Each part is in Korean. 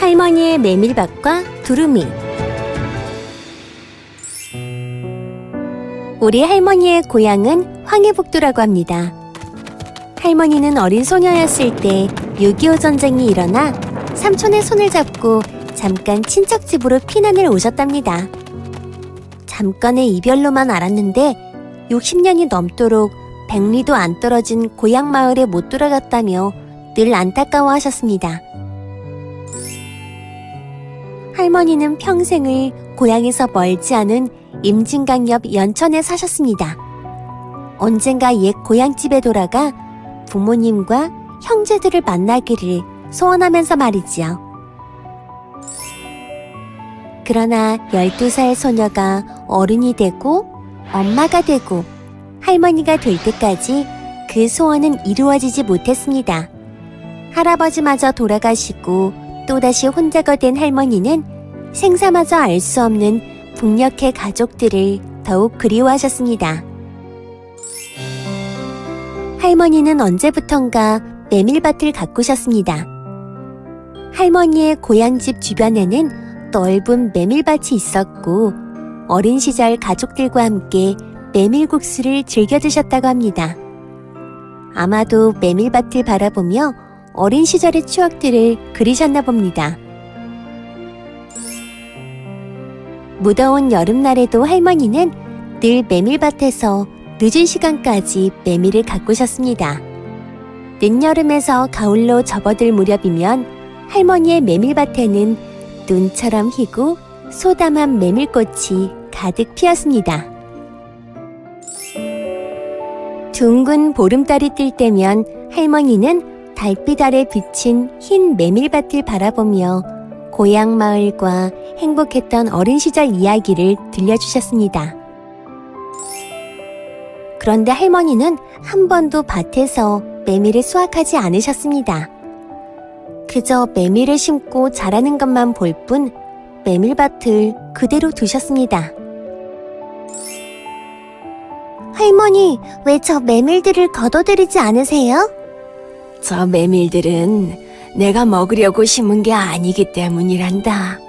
할머니의 메밀밭과 두루미. 우리 할머니의 고향은 황해북도라고 합니다. 할머니는 어린 소녀였을 때 6.25 전쟁이 일어나 삼촌의 손을 잡고 잠깐 친척 집으로 피난을 오셨답니다. 잠깐의 이별로만 알았는데 60년이 넘도록 100리도 안 떨어진 고향 마을에 못 돌아갔다며 늘 안타까워하셨습니다. 할머니는 평생을 고향에서 멀지 않은 임진강 옆 연천에 사셨습니다. 언젠가 옛 고향집에 돌아가 부모님과 형제들을 만나기를 소원하면서 말이지요. 그러나 12살 소녀가 어른이 되고 엄마가 되고 할머니가 될 때까지 그 소원은 이루어지지 못했습니다. 할아버지마저 돌아가시고 또다시 혼자가 된 할머니는 생사마저 알 수 없는 북녘의 가족들을 더욱 그리워하셨습니다. 할머니는 언제부턴가 메밀밭을 가꾸셨습니다. 할머니의 고향집 주변에는 넓은 메밀밭이 있었고 어린 시절 가족들과 함께 메밀국수를 즐겨 드셨다고 합니다. 아마도 메밀밭을 바라보며 어린 시절의 추억들을 그리셨나 봅니다. 무더운 여름날에도 할머니는 늘 메밀밭에서 늦은 시간까지 메밀을 가꾸셨습니다. 늦여름에서 가을로 접어들 무렵이면 할머니의 메밀밭에는 눈처럼 희고 소담한 메밀꽃이 가득 피었습니다. 둥근 보름달이 뜰 때면 할머니는 달빛 아래 비친 흰 메밀밭을 바라보며 고향 마을과 행복했던 어린 시절 이야기를 들려주셨습니다. 그런데 할머니는 한 번도 밭에서 메밀을 수확하지 않으셨습니다. 그저 메밀을 심고 자라는 것만 볼 뿐 메밀밭을 그대로 두셨습니다. 할머니, 왜 저 메밀들을 걷어들이지 않으세요? 저 메밀들은 내가 먹으려고 심은 게 아니기 때문이란다.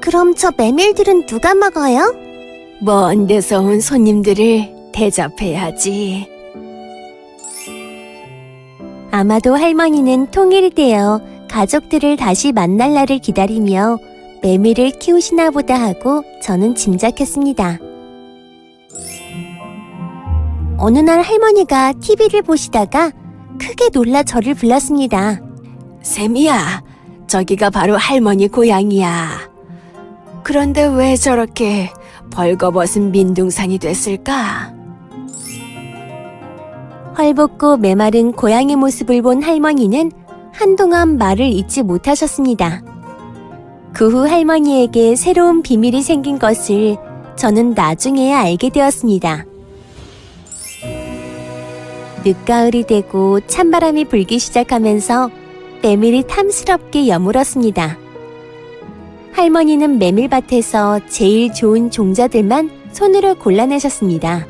그럼 저 메밀들은 누가 먹어요? 먼 데서 온 손님들을 대접해야지. 아마도 할머니는 통일이 되어 가족들을 다시 만날 날을 기다리며 메밀을 키우시나 보다 하고 저는 짐작했습니다. 어느 날 할머니가 TV를 보시다가 크게 놀라 저를 불렀습니다. 샘이야, 저기가 바로 할머니 고향이야. 그런데 왜 저렇게 벌거벗은 민둥산이 됐을까? 헐벗고 메마른 고향의 모습을 본 할머니는 한동안 말을 잇지 못하셨습니다. 그 후 할머니에게 새로운 비밀이 생긴 것을 저는 나중에야 알게 되었습니다. 늦가을이 되고 찬바람이 불기 시작하면서 메밀이 탐스럽게 여물었습니다. 할머니는 메밀밭에서 제일 좋은 종자들만 손으로 골라내셨습니다.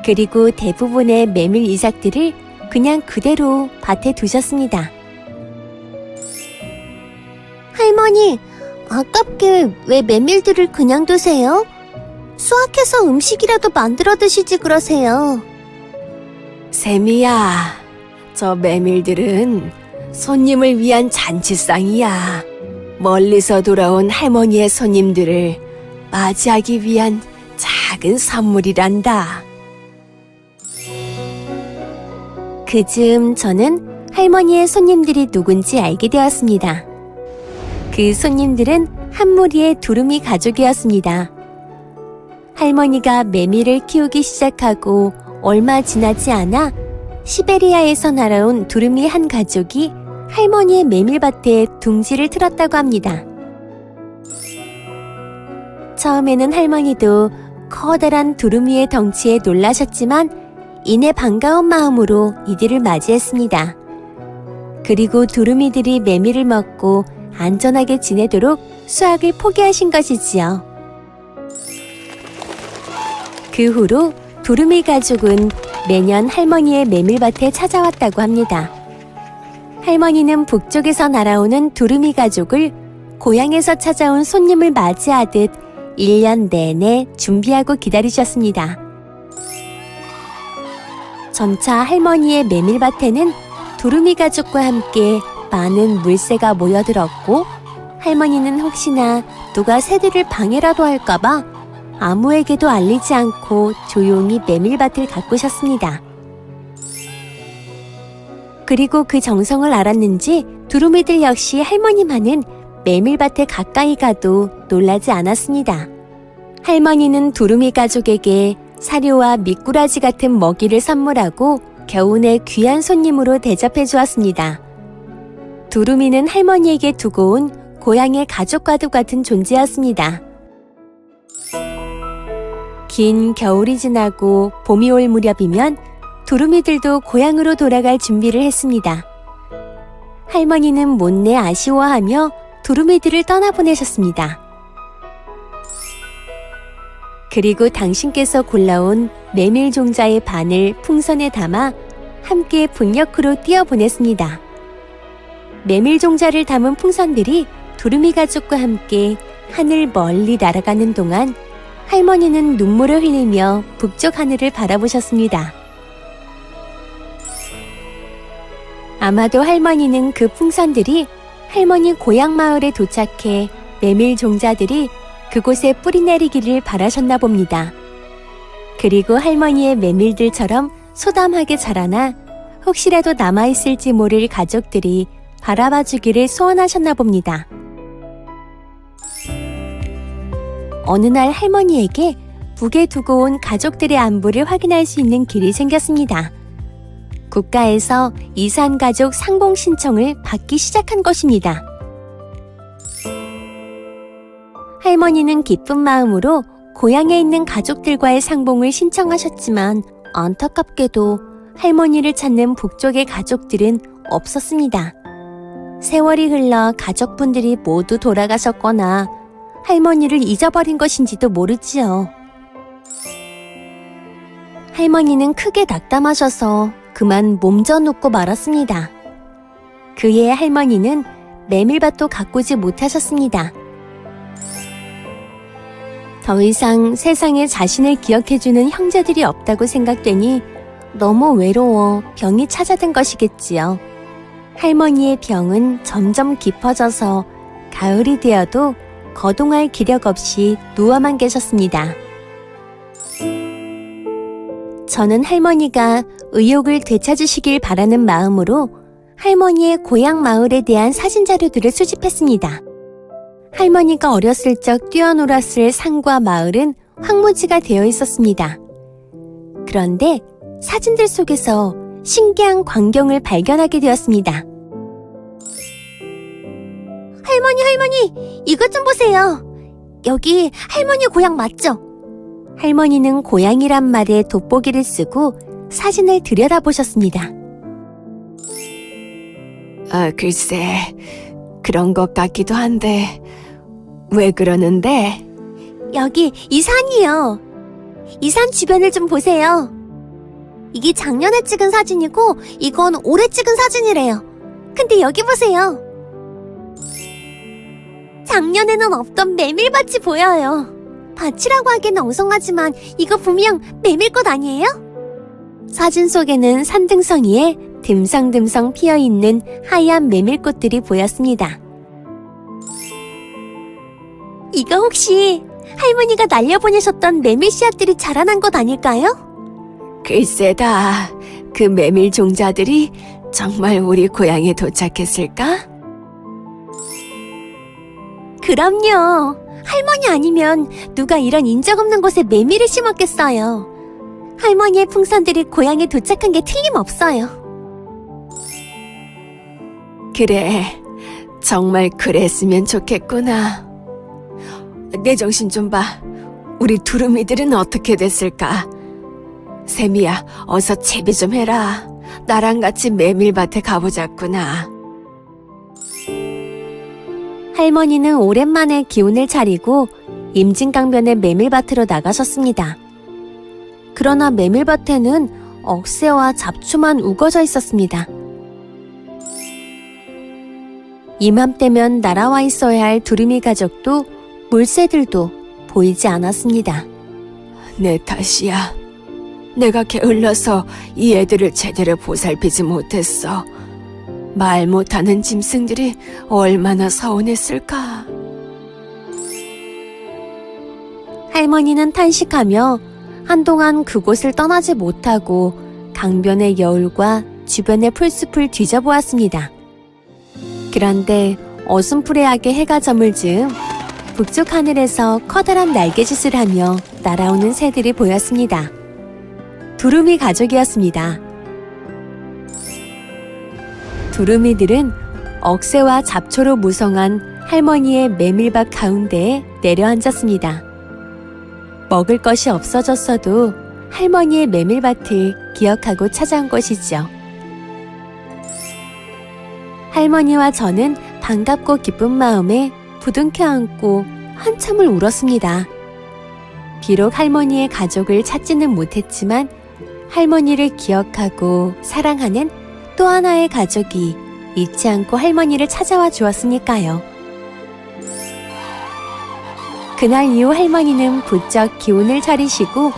그리고 대부분의 메밀 이삭들을 그냥 그대로 밭에 두셨습니다. 할머니, 아깝게 왜 메밀들을 그냥 두세요? 수확해서 음식이라도 만들어 드시지 그러세요. 샘이야, 저 메밀들은 손님을 위한 잔치상이야. 멀리서 돌아온 할머니의 손님들을 맞이하기 위한 작은 선물이란다. 그즈음 저는 할머니의 손님들이 누군지 알게 되었습니다. 그 손님들은 한 무리의 두루미 가족이었습니다. 할머니가 메밀을 키우기 시작하고 얼마 지나지 않아 시베리아에서 날아온 두루미 한 가족이 할머니의 메밀밭에 둥지를 틀었다고 합니다. 처음에는 할머니도 커다란 두루미의 덩치에 놀라셨지만 이내 반가운 마음으로 이들을 맞이했습니다. 그리고 두루미들이 메밀을 먹고 안전하게 지내도록 수확을 포기하신 것이지요. 그 후로 두루미 가족은 매년 할머니의 메밀밭에 찾아왔다고 합니다. 할머니는 북쪽에서 날아오는 두루미 가족을 고향에서 찾아온 손님을 맞이하듯 1년 내내 준비하고 기다리셨습니다. 점차 할머니의 메밀밭에는 두루미 가족과 함께 많은 물새가 모여들었고, 할머니는 혹시나 누가 새들을 방해라도 할까봐 아무에게도 알리지 않고 조용히 메밀밭을 가꾸셨습니다. 그리고 그 정성을 알았는지 두루미들 역시 할머니만은 메밀밭에 가까이 가도 놀라지 않았습니다. 할머니는 두루미 가족에게 사료와 미꾸라지 같은 먹이를 선물하고 겨우내 귀한 손님으로 대접해 주었습니다. 두루미는 할머니에게 두고 온 고향의 가족과도 같은 존재였습니다. 긴 겨울이 지나고 봄이 올 무렵이면 두루미들도 고향으로 돌아갈 준비를 했습니다. 할머니는 못내 아쉬워하며 두루미들을 떠나보내셨습니다. 그리고 당신께서 골라온 메밀 종자의 반을 풍선에 담아 함께 북녘으로 띄어보냈습니다. 메밀 종자를 담은 풍선들이 두루미 가족과 함께 하늘 멀리 날아가는 동안 할머니는 눈물을 흘리며 북쪽 하늘을 바라보셨습니다. 아마도 할머니는 그 풍선들이 할머니 고향 마을에 도착해 메밀 종자들이 그곳에 뿌리내리기를 바라셨나 봅니다. 그리고 할머니의 메밀들처럼 소담하게 자라나 혹시라도 남아있을지 모를 가족들이 바라봐주기를 소원하셨나 봅니다. 어느 날 할머니에게 북에 두고 온 가족들의 안부를 확인할 수 있는 길이 생겼습니다. 국가에서 이산 가족 상봉 신청을 받기 시작한 것입니다. 할머니는 기쁜 마음으로 고향에 있는 가족들과의 상봉을 신청하셨지만 안타깝게도 할머니를 찾는 북쪽의 가족들은 없었습니다. 세월이 흘러 가족분들이 모두 돌아가셨거나 할머니를 잊어버린 것인지도 모르지요. 할머니는 크게 낙담하셔서 그만 몸져 눕고 말았습니다. 그의 할머니는 메밀밭도 가꾸지 못하셨습니다. 더 이상 세상에 자신을 기억해주는 형제들이 없다고 생각되니 너무 외로워 병이 찾아든 것이겠지요. 할머니의 병은 점점 깊어져서 가을이 되어도 거동할 기력 없이 누워만 계셨습니다. 저는 할머니가 의욕을 되찾으시길 바라는 마음으로 할머니의 고향 마을에 대한 사진 자료들을 수집했습니다. 할머니가 어렸을 적 뛰어놀았을 산과 마을은 황무지가 되어 있었습니다. 그런데 사진들 속에서 신기한 광경을 발견하게 되었습니다. 할머니, 이것 좀 보세요. 여기 할머니 고향 맞죠? 할머니는 고향이란 말에 돋보기를 쓰고 사진을 들여다보셨습니다. 글쎄, 그런 것 같기도 한데 왜 그러는데? 여기 이 산이요. 이 산 주변을 좀 보세요. 이게 작년에 찍은 사진이고 이건 올해 찍은 사진이래요. 근데 여기 보세요. 작년에는 없던 메밀밭이 보여요. 밭이라고 하기는 엉성하지만 이거 분명 메밀꽃 아니에요? 사진 속에는 산등성이에 듬성듬성 피어있는 하얀 메밀꽃들이 보였습니다. 이거 혹시 할머니가 날려보내셨던 메밀 씨앗들이 자라난 것 아닐까요? 글쎄다, 그 메밀 종자들이 정말 우리 고향에 도착했을까? 그럼요. 할머니 아니면 누가 이런 인적 없는 곳에 메밀을 심었겠어요. 할머니의 풍선들이 고향에 도착한 게 틀림없어요. 그래, 정말 그랬으면 좋겠구나. 내 정신 좀 봐. 우리 두루미들은 어떻게 됐을까? 세미야, 어서 채비 좀 해라. 나랑 같이 메밀밭에 가보자꾸나. 할머니는 오랜만에 기운을 차리고 임진강변의 메밀밭으로 나가셨습니다. 그러나 메밀밭에는 억새와 잡초만 우거져 있었습니다. 이맘때면 날아와 있어야 할 두루미 가족도 물새들도 보이지 않았습니다. 내 탓이야. 내가 게을러서 이 애들을 제대로 보살피지 못했어. 말 못하는 짐승들이 얼마나 서운했을까. 할머니는 탄식하며 한동안 그곳을 떠나지 못하고 강변의 여울과 주변의 풀숲을 뒤져보았습니다. 그런데 어슴푸레하게 해가 저물 즈음 북쪽 하늘에서 커다란 날개짓을 하며 날아오는 새들이 보였습니다. 두루미 가족이었습니다. 두루미들은 억새와 잡초로 무성한 할머니의 메밀밭 가운데에 내려앉았습니다. 먹을 것이 없어졌어도 할머니의 메밀밭을 기억하고 찾아온 것이죠. 할머니와 저는 반갑고 기쁜 마음에 부둥켜 안고 한참을 울었습니다. 비록 할머니의 가족을 찾지는 못했지만 할머니를 기억하고 사랑하는 또 하나의 가족이 잊지 않고 할머니를 찾아와 주었으니까요. 그날 이후 할머니는 부쩍 기운을 차리시고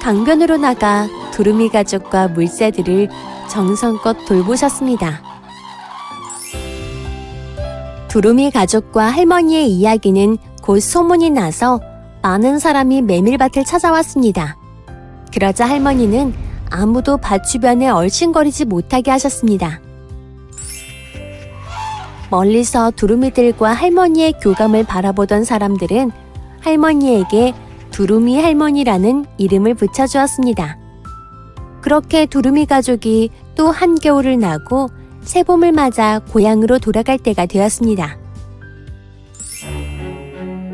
강변으로 나가 두루미 가족과 물새들을 정성껏 돌보셨습니다. 두루미 가족과 할머니의 이야기는 곧 소문이 나서 많은 사람이 메밀밭을 찾아왔습니다. 그러자 할머니는 아무도 밭 주변에 얼씬거리지 못하게 하셨습니다. 멀리서 두루미들과 할머니의 교감을 바라보던 사람들은 할머니에게 두루미 할머니라는 이름을 붙여주었습니다. 그렇게 두루미 가족이 또 한겨울을 나고 새봄을 맞아 고향으로 돌아갈 때가 되었습니다.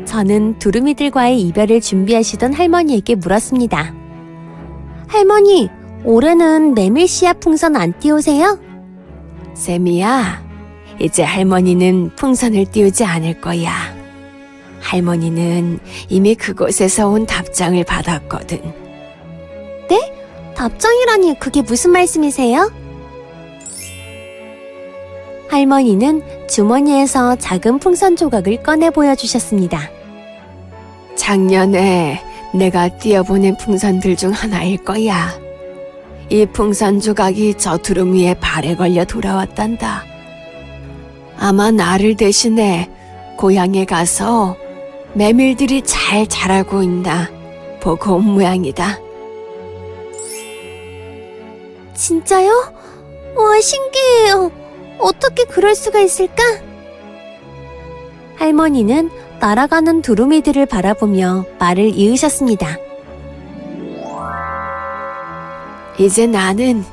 저는 두루미들과의 이별을 준비하시던 할머니에게 물었습니다. 할머니, 올해는 메밀 씨앗 풍선 안 띄우세요? 쌤이야, 이제 할머니는 풍선을 띄우지 않을 거야. 할머니는 이미 그곳에서 온 답장을 받았거든. 네? 답장이라니 그게 무슨 말씀이세요? 할머니는 주머니에서 작은 풍선 조각을 꺼내 보여주셨습니다. 작년에 내가 띄어보낸 풍선들 중 하나일 거야. 이 풍선 조각이 저 두루미의 발에 걸려 돌아왔단다. 아마 나를 대신해 고향에 가서 메밀들이 잘 자라고 있나 보고 온 모양이다. 진짜요? 와, 신기해요. 어떻게 그럴 수가 있을까? 할머니는 날아가는 두루미들을 바라보며 말을 이으셨습니다. 이제 나는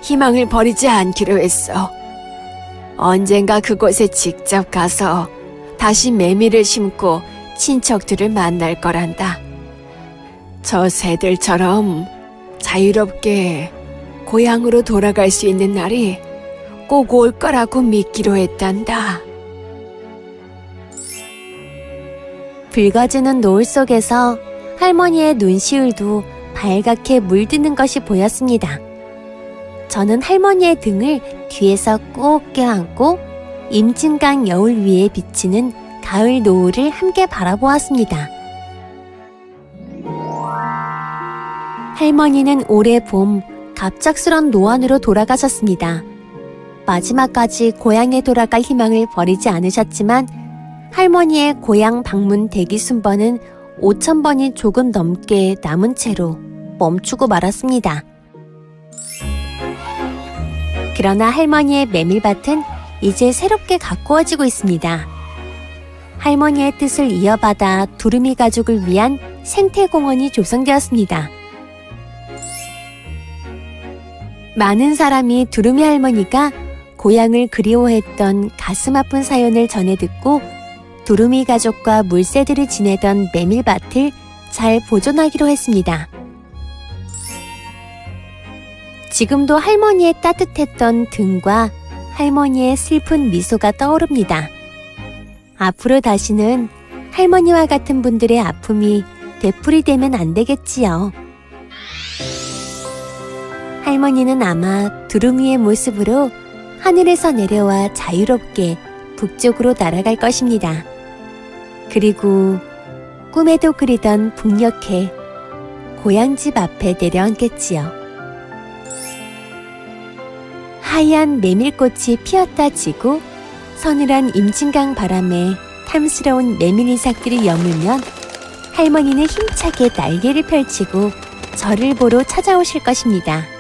희망을 버리지 않기로 했어. 언젠가 그곳에 직접 가서 다시 메밀을 심고 친척들을 만날 거란다. 저 새들처럼 자유롭게 고향으로 돌아갈 수 있는 날이 꼭 올 거라고 믿기로 했단다. 붉어지는 노을 속에서 할머니의 눈시울도 발갛게 물드는 것이 보였습니다. 저는 할머니의 등을 뒤에서 꼭 껴안고 임진강 여울 위에 비치는 가을 노을을 함께 바라보았습니다. 할머니는 올해 봄 갑작스런 노안으로 돌아가셨습니다. 마지막까지 고향에 돌아갈 희망을 버리지 않으셨지만 할머니의 고향 방문 대기 순번은 5,000번이 조금 넘게 남은 채로 멈추고 말았습니다. 그러나 할머니의 메밀밭은 이제 새롭게 가꾸어지고 있습니다. 할머니의 뜻을 이어받아 두루미 가족을 위한 생태공원이 조성되었습니다. 많은 사람이 두루미 할머니가 고향을 그리워했던 가슴 아픈 사연을 전해 듣고 두루미 가족과 물새들을 지내던 메밀밭을 잘 보존하기로 했습니다. 지금도 할머니의 따뜻했던 등과 할머니의 슬픈 미소가 떠오릅니다. 앞으로 다시는 할머니와 같은 분들의 아픔이 되풀이되면 안 되겠지요. 할머니는 아마 두루미의 모습으로 하늘에서 내려와 자유롭게 북쪽으로 날아갈 것입니다. 그리고 꿈에도 그리던 북녘에 고향집 앞에 내려앉겠지요. 하얀 메밀꽃이 피었다 지고 서늘한 임진강 바람에 탐스러운 메밀 이삭들이 여물면 할머니는 힘차게 날개를 펼치고 저를 보러 찾아오실 것입니다.